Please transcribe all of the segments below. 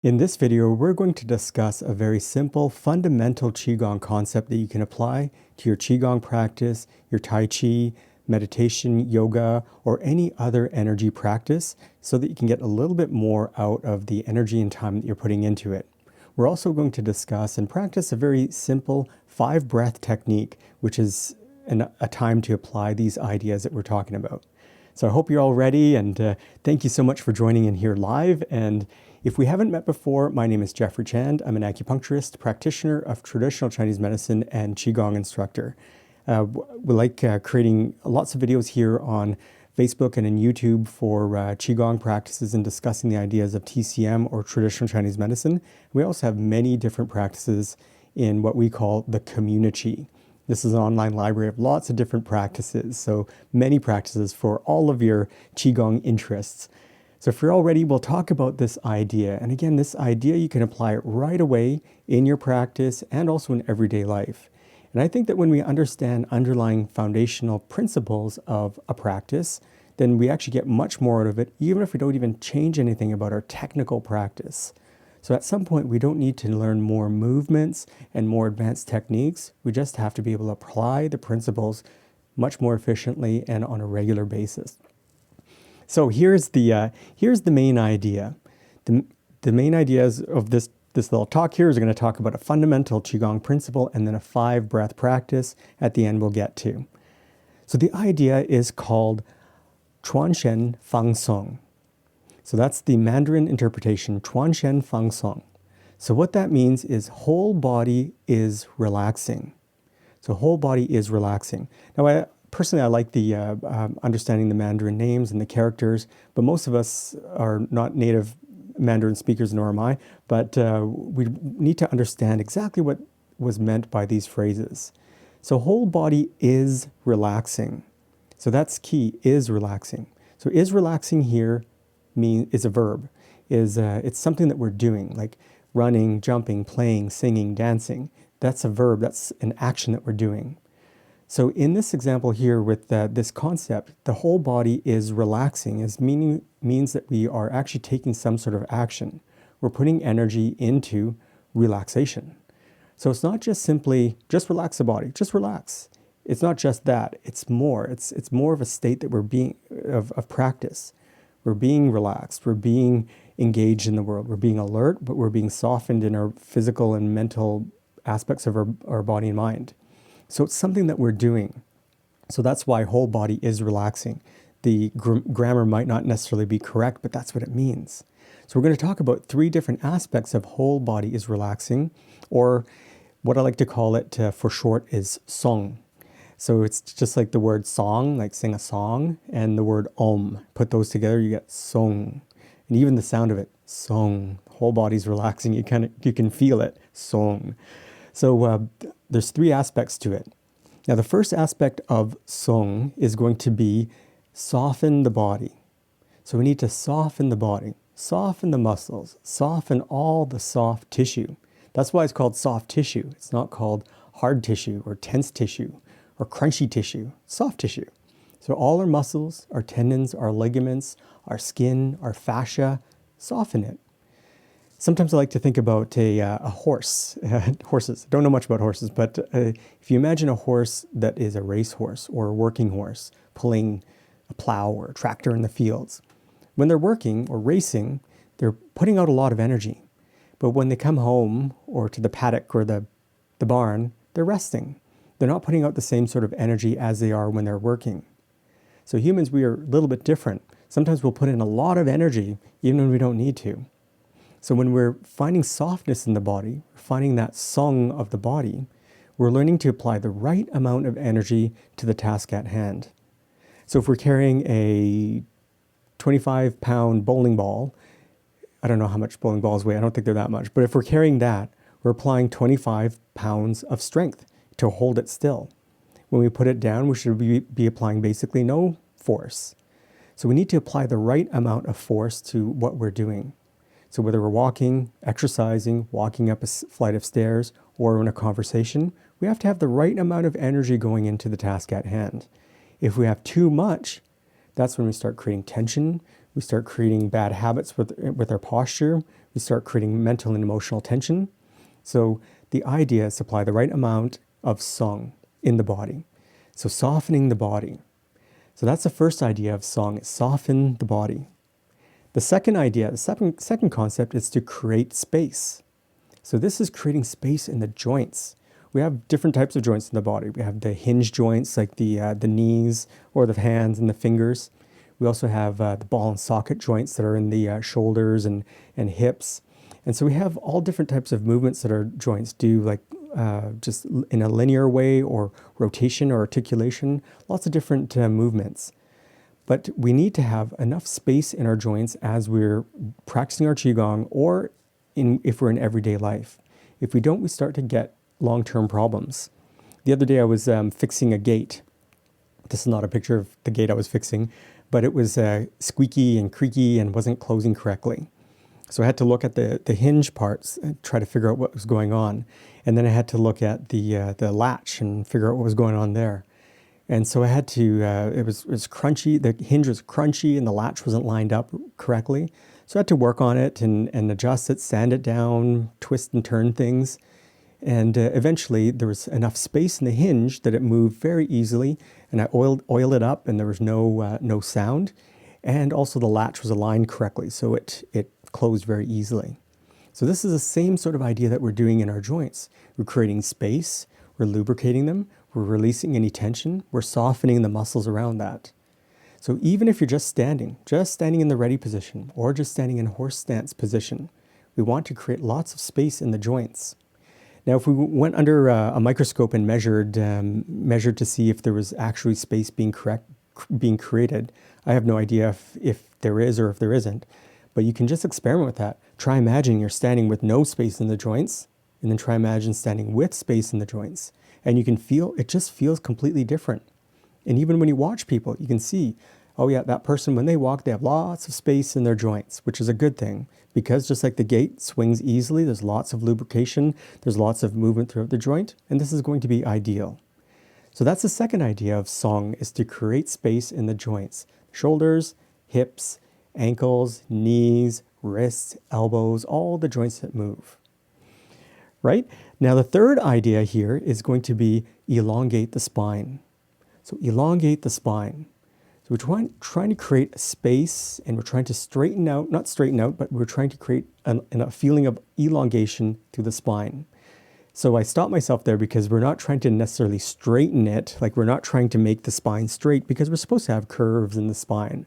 In this video, we're going to discuss a very simple, fundamental Qigong concept that you can apply to your Qigong practice, your Tai Chi, meditation, yoga, or any other energy practice so that you can get a little bit more out of the energy and time that you're putting into it. We're also going to discuss and practice a very simple 5-breath technique, which is a time to apply these ideas that we're talking about. So I hope you're all ready, and thank you so much for joining in here live. And if we haven't met before, my name is Jeffrey Chand. I'm an acupuncturist, practitioner of traditional Chinese medicine, and Qigong instructor. We like creating lots of videos here on Facebook and in YouTube for Qigong practices and discussing the ideas of TCM or traditional Chinese medicine. We also have many different practices in what we call the Communi-Qi. This is an online library of lots of different practices, so many practices for all of your Qigong interests. So if you're all ready, we'll talk about this idea. And again, this idea, you can apply it right away in your practice and also in everyday life. And I think that when we understand underlying foundational principles of a practice, then we actually get much more out of it, even if we don't even change anything about our technical practice. So at some point, we don't need to learn more movements and more advanced techniques. We just have to be able to apply the principles much more efficiently and on a regular basis. So here's the main idea. The main ideas of this little talk here is we're going to talk about a fundamental Qigong principle and then a 5-breath practice at the end we'll get to. So the idea is called Chuanshen Fang Song. So that's the Mandarin interpretation, Chuanshen Fang Song. So what that means is whole body is relaxing. So whole body is relaxing. Now, personally, I like the understanding the Mandarin names and the characters, but most of us are not native Mandarin speakers, nor am I, but we need to understand exactly what was meant by these phrases. So whole body is relaxing. So that's key, is relaxing. So is relaxing here is a verb, it's something that we're doing, like running, jumping, playing, singing, dancing. That's a verb, that's an action that we're doing. So in this example here with this concept, the whole body is relaxing, means that we are actually taking some sort of action. We're putting energy into relaxation. So it's not just simply, just relax the body, just relax. It's not just that, it's more. It's more of a state that we're being, of practice. We're being relaxed, we're being engaged in the world, we're being alert, but we're being softened in our physical and mental aspects of our body and mind. So it's something that we're doing. So that's why whole body is relaxing. The grammar might not necessarily be correct, but that's what it means. So we're going to talk about 3 different aspects of whole body is relaxing, or what I like to call it for short is song. So it's just like the word song, like sing a song, and the word om. Put those together, you get song. And even the sound of it, song. The whole body's relaxing. You can feel it, song. So there's 3 aspects to it. Now the first aspect of song is going to be soften the body. So we need to soften the body, soften the muscles, soften all the soft tissue. That's why it's called soft tissue. It's not called hard tissue or tense tissue or crunchy tissue, soft tissue. So all our muscles, our tendons, our ligaments, our skin, our fascia, soften it. Sometimes I like to think about a horse. Horses, don't know much about horses, but if you imagine a horse that is a racehorse or a working horse pulling a plow or a tractor in the fields, when they're working or racing, they're putting out a lot of energy. But when they come home or to the paddock or the barn, they're resting. They're not putting out the same sort of energy as they are when they're working. So humans, we are a little bit different. Sometimes we'll put in a lot of energy even when we don't need to. So when we're finding softness in the body, finding that song of the body, we're learning to apply the right amount of energy to the task at hand. So if we're carrying a 25-pound bowling ball, I don't know how much bowling balls weigh, I don't think they're that much, but if we're carrying that, we're applying 25 pounds of strength to hold it still. When we put it down, we should be applying basically no force. So we need to apply the right amount of force to what we're doing. So whether we're walking, exercising, walking up a flight of stairs, or in a conversation, we have to have the right amount of energy going into the task at hand. If we have too much, that's when we start creating tension, we start creating bad habits with our posture, we start creating mental and emotional tension. So the idea is to apply the right amount of song in the body. So softening the body. So that's the first idea of song, is soften the body. The second idea, the second concept is to create space. So this is creating space in the joints. We have different types of joints in the body. We have the hinge joints, like the knees or the hands and the fingers. We also have the ball and socket joints that are in the shoulders and hips. And so we have all different types of movements that our joints do, like just in a linear way or rotation or articulation, lots of different movements. But we need to have enough space in our joints as we're practicing our Qigong or if we're in everyday life. If we don't, we start to get long-term problems. The other day I was fixing a gate. This is not a picture of the gate I was fixing, but it was squeaky and creaky and wasn't closing correctly. So I had to look at the hinge parts and try to figure out what was going on. And then I had to look at the latch and figure out what was going on there. And so I had to, it was crunchy, the hinge was crunchy and the latch wasn't lined up correctly. So I had to work on it and adjust it, sand it down, twist and turn things. And eventually there was enough space in the hinge that it moved very easily. And I oiled it up and there was no sound. And also the latch was aligned correctly, so it closed very easily. So this is the same sort of idea that we're doing in our joints. We're creating space, we're lubricating them, we're releasing any tension, we're softening the muscles around that. So even if you're just standing in the ready position, or just standing in horse stance position, we want to create lots of space in the joints. Now, if we went under a microscope and measured to see if there was actually space being created, I have no idea if there is or if there isn't, but you can just experiment with that. Try imagining you're standing with no space in the joints, and then try imagine standing with space in the joints. And you can feel, it just feels completely different. And even when you watch people, you can see, oh yeah, that person, when they walk, they have lots of space in their joints, which is a good thing, because just like the gate swings easily, there's lots of lubrication, there's lots of movement throughout the joint, and this is going to be ideal. So that's the second idea of song, is to create space in the joints. Shoulders, hips, ankles, knees, wrists, elbows, all the joints that move. Right? Now the third idea here is going to be elongate the spine. So elongate the spine. So we're trying to create a space, and we're trying to straighten out, not straighten out, but we're trying to create a feeling of elongation through the spine. So I stopped myself there because we're not trying to necessarily straighten it, like we're not trying to make the spine straight, because we're supposed to have curves in the spine,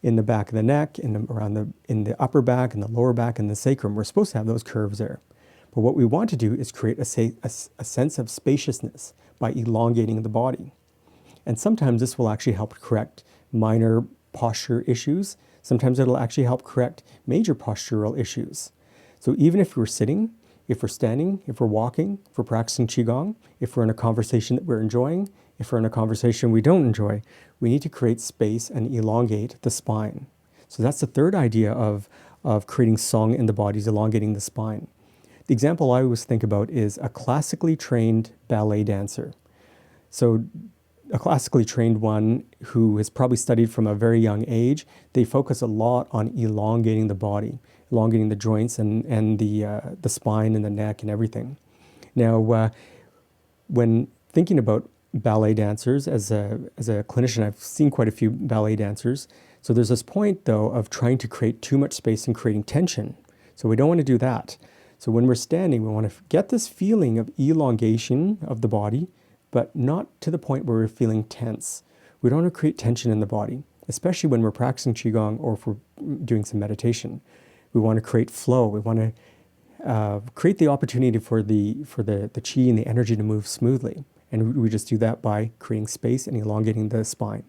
in the back of the neck, in the upper back, and the lower back, and the sacrum. We're supposed to have those curves there. But what we want to do is create a sense of spaciousness by elongating the body. And sometimes this will actually help correct minor posture issues. Sometimes it'll actually help correct major postural issues. So even if we're sitting, if we're standing, if we're walking, if we're practicing Qigong, if we're in a conversation that we're enjoying, if we're in a conversation we don't enjoy, we need to create space and elongate the spine. So that's the third idea of creating song in the body, is elongating the spine. The example I always think about is a classically trained ballet dancer. So a classically trained one who has probably studied from a very young age, they focus a lot on elongating the body, elongating the joints and the spine and the neck and everything. Now, when thinking about ballet dancers, as a clinician, I've seen quite a few ballet dancers. So there's this point, though, of trying to create too much space and creating tension. So we don't want to do that. So when we're standing, we want to get this feeling of elongation of the body, but not to the point where we're feeling tense. We don't want to create tension in the body, especially when we're practicing Qigong or if we're doing some meditation. We want to create flow. We want to create the opportunity for the Qi and the energy to move smoothly. And we just do that by creating space and elongating the spine.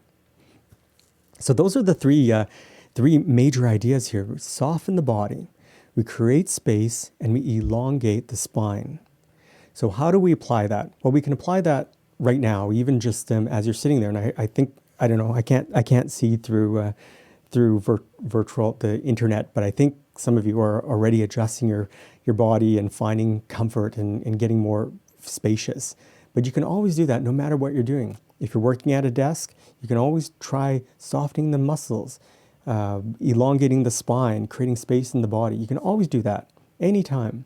So those are the three major ideas here. We soften the body, we create space, and we elongate the spine. So how do we apply that? Well, we can apply that right now, even just as you're sitting there. And I think, I don't know, I can't see through the internet, but I think some of you are already adjusting your body and finding comfort and getting more spacious. But you can always do that no matter what you're doing. If you're working at a desk, you can always try softening the muscles, elongating the spine, creating space in the body. You can always do that anytime.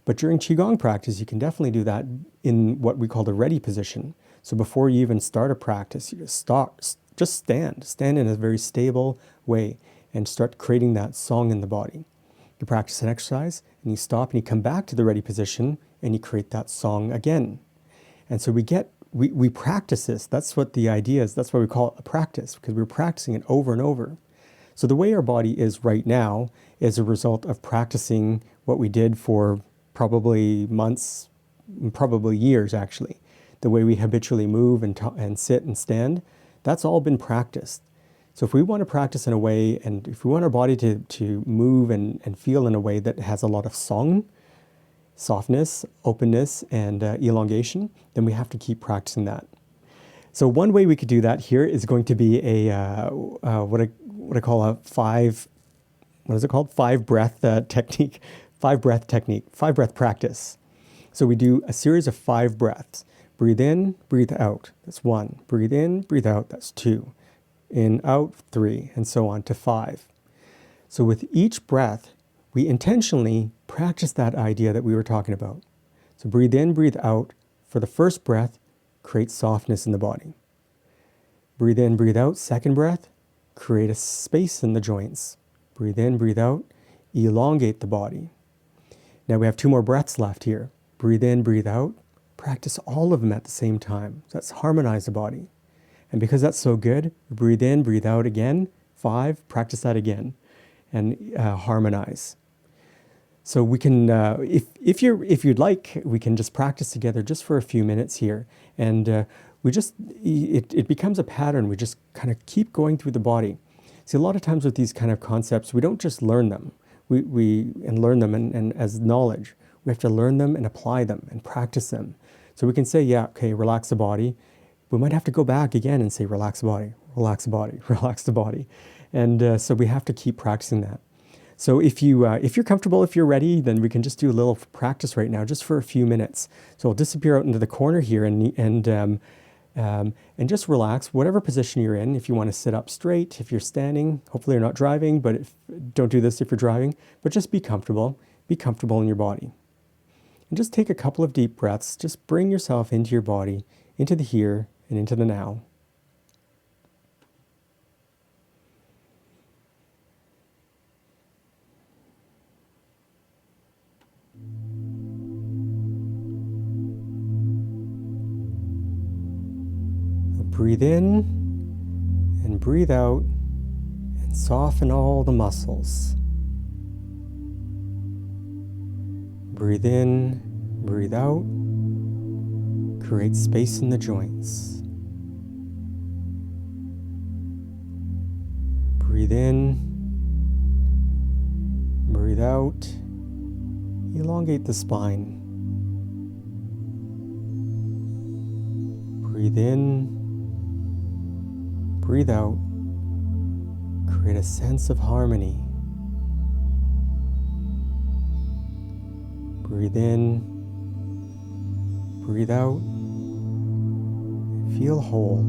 But during Qigong practice, you can definitely do that in what we call the ready position. So before you even start a practice, you just stand in a very stable way and start creating that song in the body. You practice an exercise and you stop and you come back to the ready position and you create that song again. And so we practice this. That's what the idea is. That's why we call it a practice, because we're practicing it over and over. So the way our body is right now is a result of practicing what we did for probably months, probably years actually. The way we habitually move and sit and stand, that's all been practiced. So if we want to practice in a way, and if we want our body to move and feel in a way that has a lot of song, softness, openness, and elongation, then we have to keep practicing that. So one way we could do that here is going to be what I call a five breath technique, 5 breath practice. So we do a series of 5 breaths. Breathe in, breathe out. That's 1. Breathe in, breathe out. That's 2. In, out, 3, and so on to 5. So with each breath, we intentionally practice that idea that we were talking about. So breathe in, breathe out. For the first breath, create softness in the body. Breathe in, breathe out. Second breath, create a space in the joints. Breathe in, breathe out. Elongate the body. Now we have 2 more breaths left here. Breathe in, breathe out. Practice all of them at the same time. So that's harmonize the body. And because that's so good, breathe in, breathe out again. 5, practice that again, and harmonize. So we can, if you'd like, we can just practice together just for a few minutes here, and it becomes a pattern. We just kind of keep going through the body. See, a lot of times with these kind of concepts, we don't just learn them. We learn them and as knowledge. We have to learn them and apply them and practice them. So we can say, yeah, okay, relax the body. We might have to go back again and say, relax the body, relax the body, relax the body. And so we have to keep practicing that. So if you're comfortable, if you're ready, then we can just do a little practice right now, just for a few minutes. So I'll disappear out into the corner here and just relax, whatever position you're in. If you want to sit up straight, if you're standing, hopefully you're not driving, but don't do this if you're driving, but just be comfortable in your body. And just take a couple of deep breaths. Just bring yourself into your body, into the here and into the now. Breathe in and breathe out and soften all the muscles. Breathe in, breathe out, create space in the joints. Breathe in, breathe out, elongate the spine. Breathe in, breathe out, create a sense of harmony. Breathe in, breathe out, feel whole.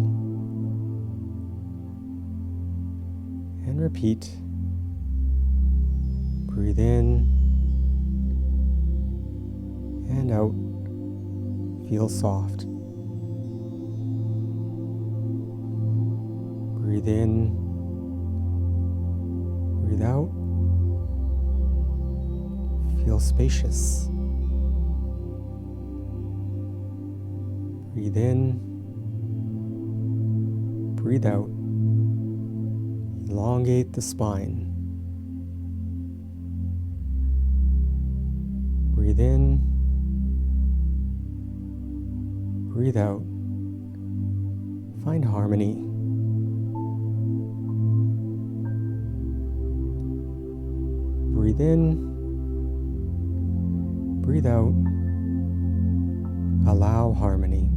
And repeat. Breathe in and out, feel soft. Breathe in, breathe out, feel spacious. Breathe in, breathe out, elongate the spine. Breathe in, breathe out, find harmony. Breathe in, breathe out, allow harmony.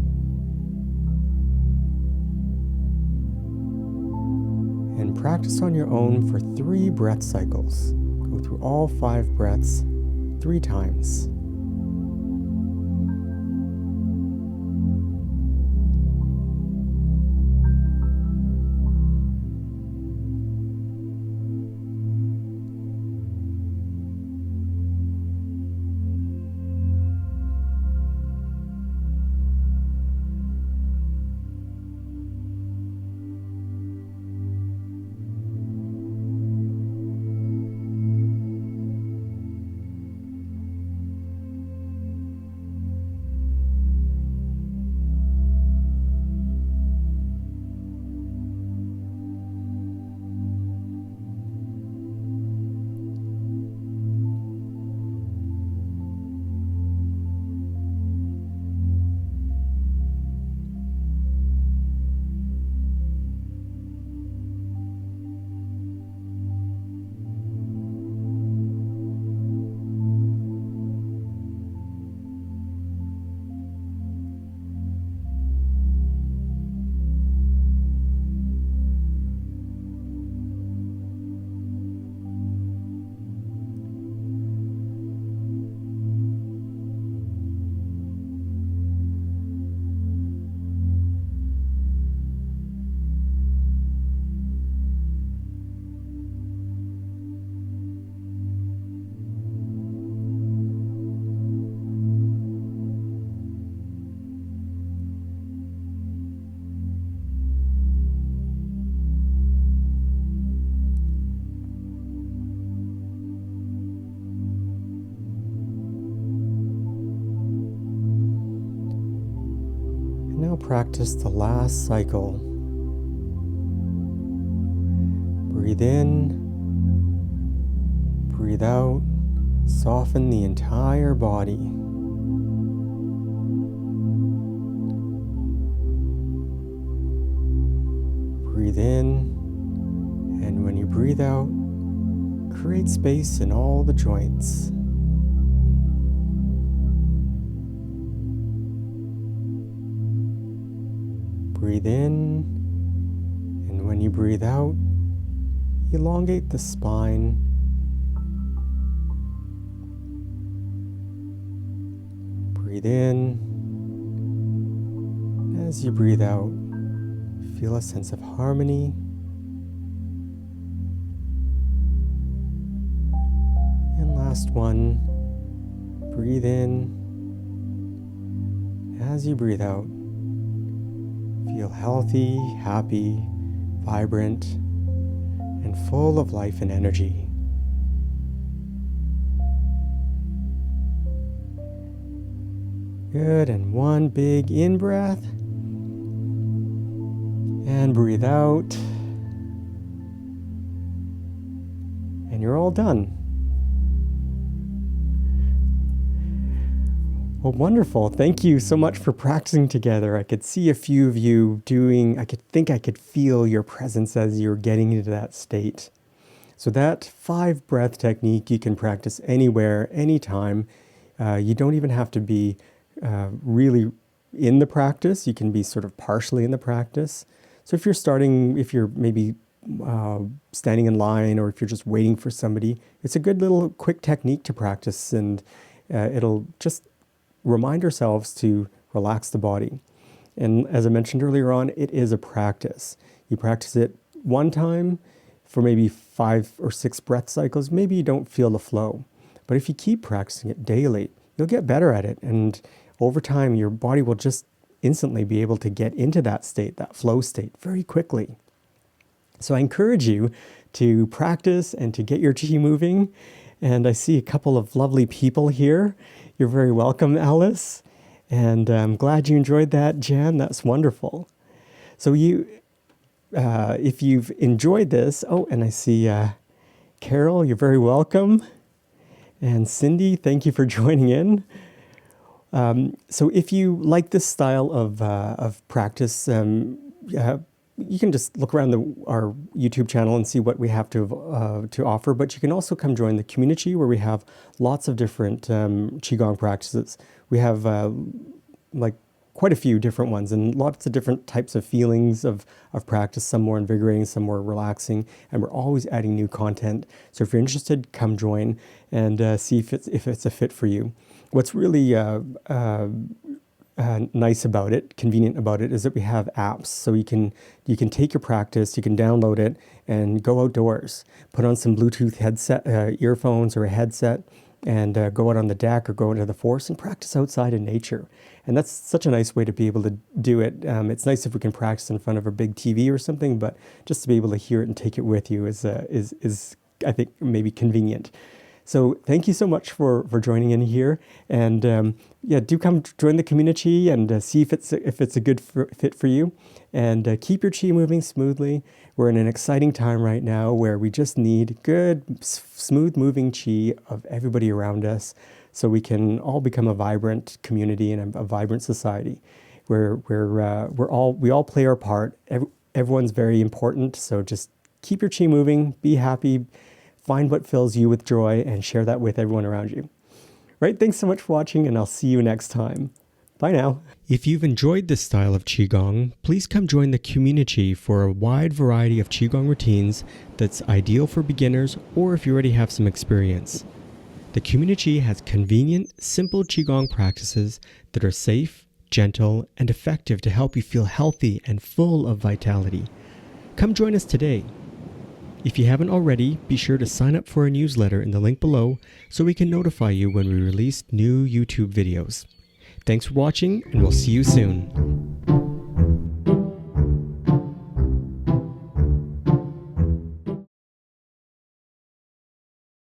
And practice on your own for 3 breath cycles. Go through all 5 breaths 3 times. practice the last cycle. Breathe in, breathe out, soften the entire body. Breathe in, and when you breathe out, create space in all the joints. Breathe in, and when you breathe out, elongate the spine. Breathe in, and as you breathe out, feel a sense of harmony. And last one, breathe in. As you breathe out, feel healthy, happy, vibrant, and full of life and energy. Good, and one big in-breath. And breathe out. And you're all done. Well, wonderful. Thank you so much for practicing together. I could see a few of you I could feel your presence as you're getting into that state. So that 5 breath technique you can practice anywhere, anytime. You don't even have to be really in the practice. You can be sort of partially in the practice. So if you're maybe standing in line, or if you're just waiting for somebody, it's a good little quick technique to practice, and it'll just remind ourselves to relax the body. And as I mentioned earlier on, it is a practice. You practice it one time for maybe 5 or 6 breath cycles. Maybe you don't feel the flow, but if you keep practicing it daily, you'll get better at it. And over time, your body will just instantly be able to get into that state, that flow state, very quickly. So I encourage you to practice and to get your chi moving. And I see a couple of lovely people here. You're very welcome, Alice. And I'm glad you enjoyed that, Jan. That's wonderful. So if you've enjoyed this, and I see Carol, you're very welcome. And Cindy, thank you for joining in. So if you like this style of practice, you can just look around our YouTube channel and see what we have to offer. But you can also come join the Communi-Qi, where we have lots of different Qigong practices. We have quite a few different ones, and lots of different types of feelings of practice, some more invigorating, some more relaxing, and we're always adding new content. So if you're interested, come join and see if it's a fit for you. What's really nice about it, convenient about it, is that we have apps. So you can take your practice, you can download it and go outdoors, put on some Bluetooth headset, earphones or a headset, and go out on the deck or go into the forest and practice outside in nature. And that's such a nice way to be able to do it. It's nice if we can practice in front of a big TV or something, but just to be able to hear it and take it with you is I think maybe convenient. So thank you so much for joining in here, and do come join the Communi-Qi and see if it's a good fit for you, and keep your chi moving smoothly. We're in an exciting time right now where we just need good, smooth moving chi of everybody around us, so we can all become a vibrant community and a vibrant society, where we all play our part. Everyone's very important. So just keep your chi moving, be happy. Find what fills you with joy and share that with everyone around you. Right? Thanks so much for watching, and I'll see you next time. Bye now. If you've enjoyed this style of Qigong, please come join the Communi-Qi for a wide variety of Qigong routines that's ideal for beginners or if you already have some experience. The Communi-Qi has convenient, simple Qigong practices that are safe, gentle, and effective to help you feel healthy and full of vitality. Come join us today. If you haven't already, be sure to sign up for our newsletter in the link below so we can notify you when we release new YouTube videos. Thanks for watching, and we'll see you soon.